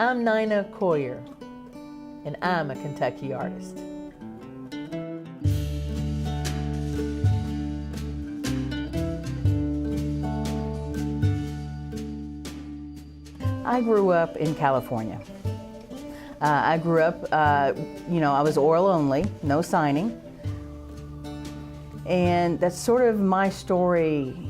I'm Nina Coyer, and I'm a Kentucky artist. I grew up in California. I grew up, I was oral only, no signing. And that's sort of my story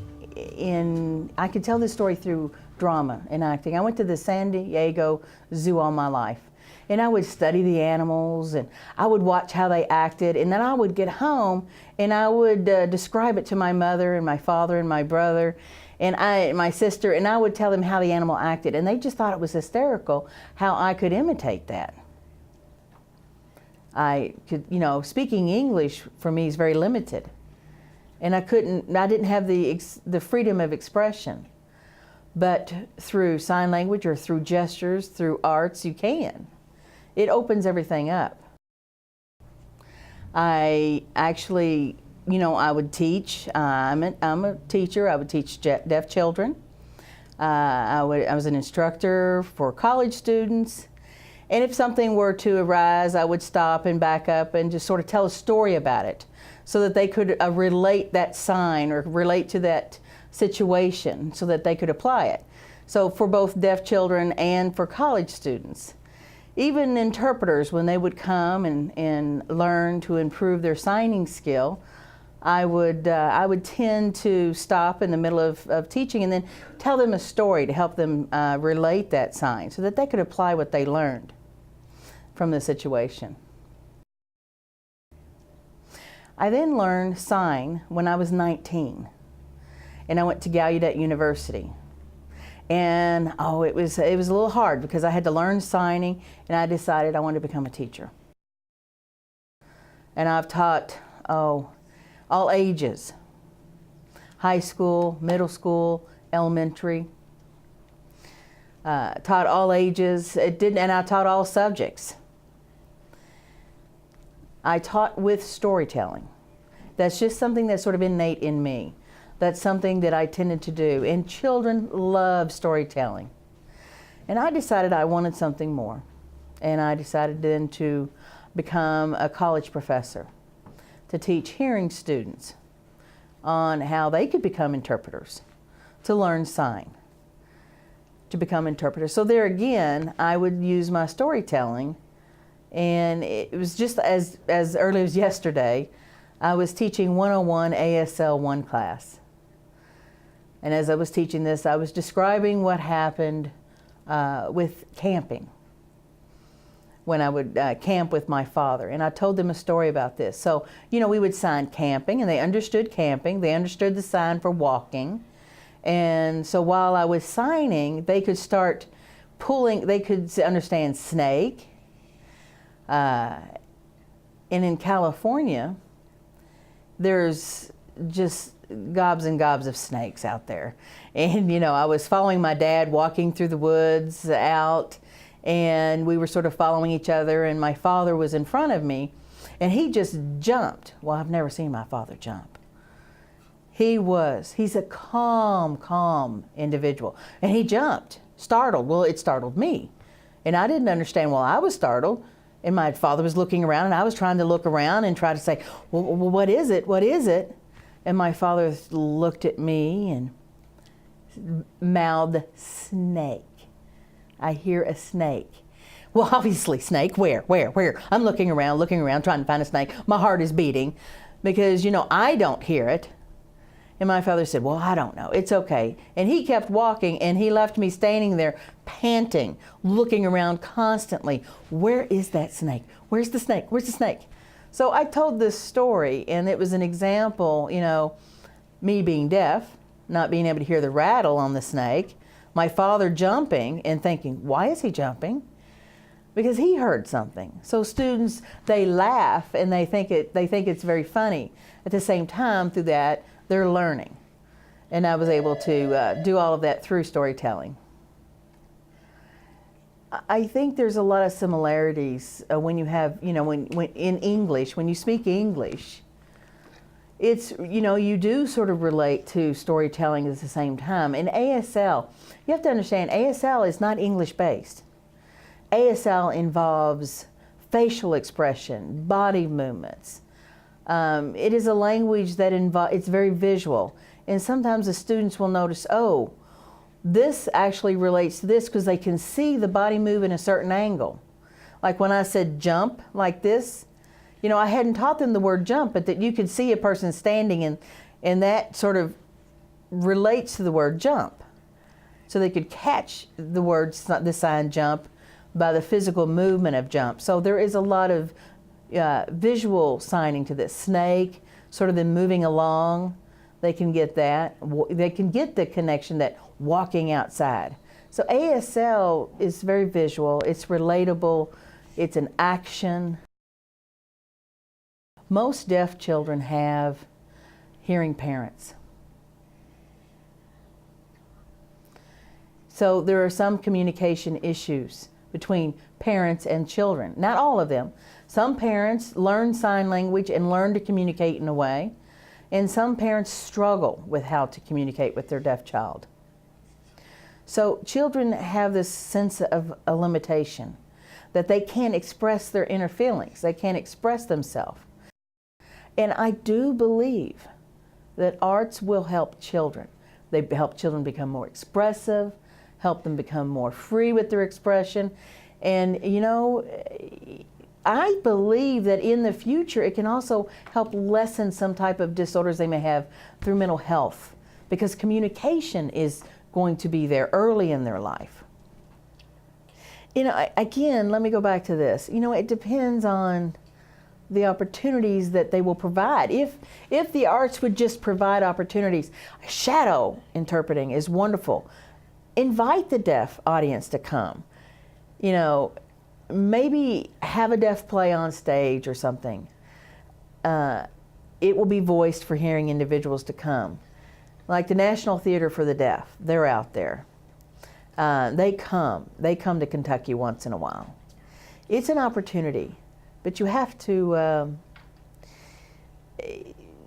I could tell this story through drama and acting. I went to the San Diego Zoo all my life. And I would study the animals, and I would watch how they acted, and then I would get home and I would describe it to my mother and my father and my brother and my sister, and I would tell them how the animal acted, and they just thought it was hysterical how I could imitate that. I could, speaking English for me is very limited, and I didn't have the freedom of expression. But through sign language or through gestures, through arts, you can. It opens everything up. I actually, I would teach. I'm a teacher. I would teach deaf children. I was an instructor for college students. And if something were to arise, I would stop and back up and just sort of tell a story about it so that they could relate that sign or relate to that situation so that they could apply it. So for both deaf children and for college students. Even interpreters, when they would come and learn to improve their signing skill, I would tend to stop in the middle of teaching and then tell them a story to help them relate that sign so that they could apply what they learned from the situation. I then learned sign when I was 19, and I went to Gallaudet University. And it was a little hard because I had to learn signing, and I decided I wanted to become a teacher. And I've taught, all ages, high school, middle school, elementary, taught all ages, and I taught all subjects. I taught with storytelling. That's just something that's sort of innate in me. That's something that I tended to do, and children love storytelling. And I decided I wanted something more, and I decided then to become a college professor to teach hearing students on how they could become interpreters, to learn sign, to become interpreters. So there again, I would use my storytelling, and it was just as early as yesterday, I was teaching 101 ASL 1 class. And as I was teaching this, I was describing what happened with camping, when I would camp with my father. And I told them a story about this. So, we would sign camping, and they understood camping. They understood the sign for walking. And so while I was signing, they could start pulling, they could understand snake. And in California, there's just gobs and gobs of snakes out there. And I was following my dad walking through the woods out, and we were sort of following each other, and my father was in front of me, and he just jumped. Well, I've never seen my father jump. He's a calm individual, and he jumped, startled. Well, it startled me, and I didn't understand why I was startled. And my father was looking around, and I was trying to look around and try to say, well, what is it? What is it? And my father looked at me and mouthed, snake. I hear a snake. Well, obviously, snake, where? I'm looking around, trying to find a snake. My heart is beating because, I don't hear it. And my father said, well, I don't know. It's okay. And he kept walking, and he left me standing there panting, looking around constantly. Where is that snake? Where's the snake? Where's the snake? So I told this story, and it was an example, me being deaf, not being able to hear the rattle on the snake, my father jumping and thinking, why is he jumping? Because he heard something. So students, they laugh and they think it's very funny. At the same time, through that, they're learning. And I was able to do all of that through storytelling. I think there's a lot of similarities when you have, when in English, when you speak English, it's, you do sort of relate to storytelling at the same time. In ASL, you have to understand, ASL is not English based. ASL involves facial expression, body movements. It is a language that it's very visual. And sometimes the students will notice, oh, this actually relates to this because they can see the body move in a certain angle. Like when I said jump like this, you know, I hadn't taught them the word jump, but that you could see a person standing and that sort of relates to the word jump. So they could catch the word, the sign jump, by the physical movement of jump. So there is a lot of visual signing to this. Snake, sort of them moving along, they can get that. They can get the connection that walking outside. So ASL is very visual, it's relatable, it's an action. Most deaf children have hearing parents. So there are some communication issues between parents and children. Not all of them. Some parents learn sign language and learn to communicate in a way, and some parents struggle with how to communicate with their deaf child. So children have this sense of a limitation, that they can't express their inner feelings, they can't express themselves. And I do believe that arts will help children. They help children become more expressive, help them become more free with their expression. And you know, I believe that in the future it can also help lessen some type of disorders they may have through mental health, because communication is going to be there early in their life. You know, again, let me go back to this. You know, it depends on the opportunities that they will provide. If the arts would just provide opportunities, shadow interpreting is wonderful. Invite the deaf audience to come. You know, maybe have a deaf play on stage or something. It will be voiced for hearing individuals to come. Like the National Theater for the Deaf, they're out there. They come to Kentucky once in a while. It's an opportunity, but you have to,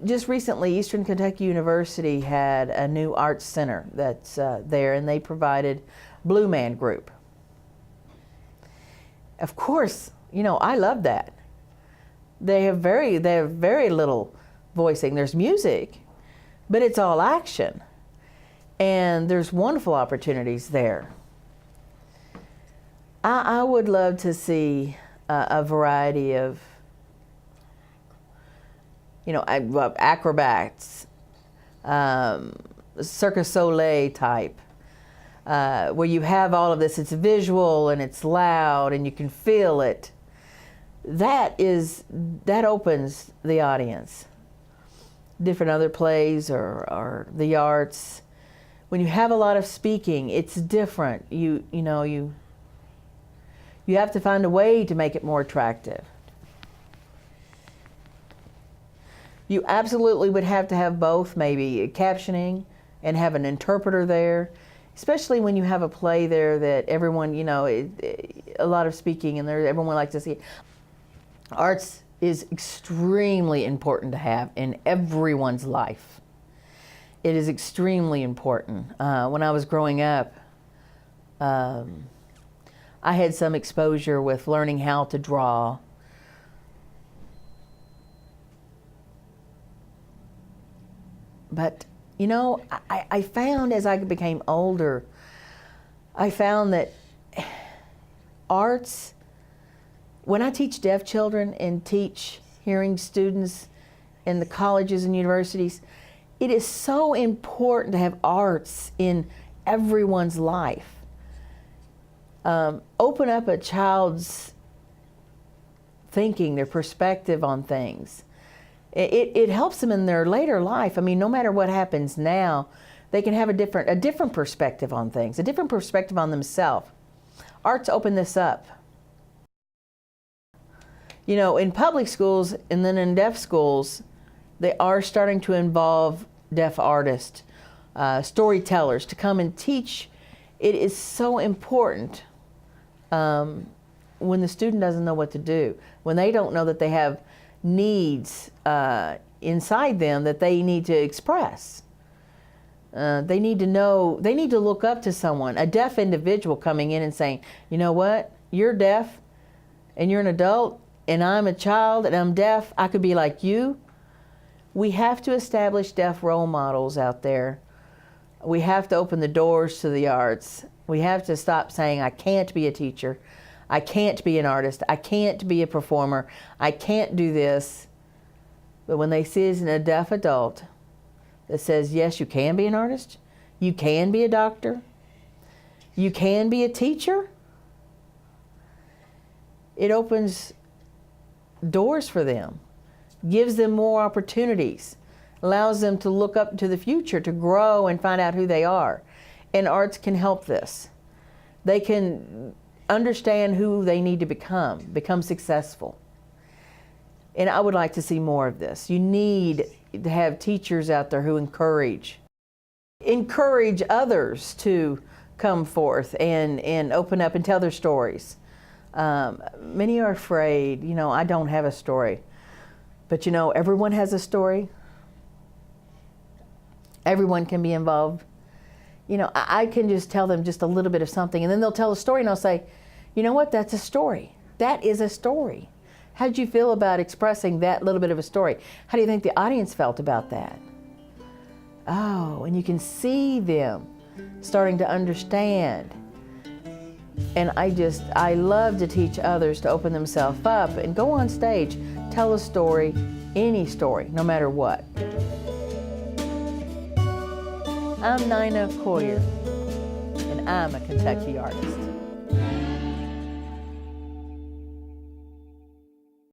just recently Eastern Kentucky University had a new arts center that's there, and they provided Blue Man Group. Of course, you know, I love that. They have very little voicing. There's music, but it's all action. And there's wonderful opportunities there. I would love to see a variety of, you know, acrobats, Cirque Soleil type, where you have all of this, it's visual and it's loud and you can feel it. That opens the audience. Different other plays or the arts. When you have a lot of speaking, it's different. You have to find a way to make it more attractive. You absolutely would have to have both, maybe captioning and have an interpreter there, especially when you have a play there that everyone, you know, a lot of speaking and everyone likes to see it. Arts is extremely important to have in everyone's life. It is extremely important. When I was growing up, I had some exposure with learning how to draw. But, you know, I found as I became older, I found that arts, when I teach deaf children and teach hearing students in the colleges and universities, it is so important to have arts in everyone's life. Open up a child's thinking, their perspective on things. It helps them in their later life. I mean, no matter what happens now, they can have a different perspective on things, a different perspective on themselves. Arts open this up. You know, in public schools and then in deaf schools, they are starting to involve deaf artists, storytellers to come and teach. It is so important when the student doesn't know what to do, when they don't know that they have needs inside them that they need to express. They need to know, they need to look up to someone, a deaf individual coming in and saying, you know what, you're deaf and you're an adult and I'm a child and I'm deaf, I could be like you. We have to establish deaf role models out there. We have to open the doors to the arts. We have to stop saying, I can't be a teacher. I can't be an artist. I can't be a performer. I can't do this. But when they see a deaf adult that says, yes, you can be an artist, you can be a doctor, you can be a teacher, it opens doors for them, gives them more opportunities, allows them to look up to the future, to grow and find out who they are. And arts can help this. They can understand who they need to become successful. And I would like to see more of this. You need to have teachers out there who encourage others to come forth and open up and tell their stories. Many are afraid, I don't have a story. But everyone has a story. Everyone can be involved. I can just tell them just a little bit of something, and then they'll tell a story, and I'll say, you know what, that's a story. That is a story. How did you feel about expressing that little bit of a story? How do you think the audience felt about that? Oh, and you can see them starting to understand. And I love to teach others to open themselves up and go on stage, tell a story, any story, no matter what. I'm Nina Coyer, and I'm a Kentucky artist.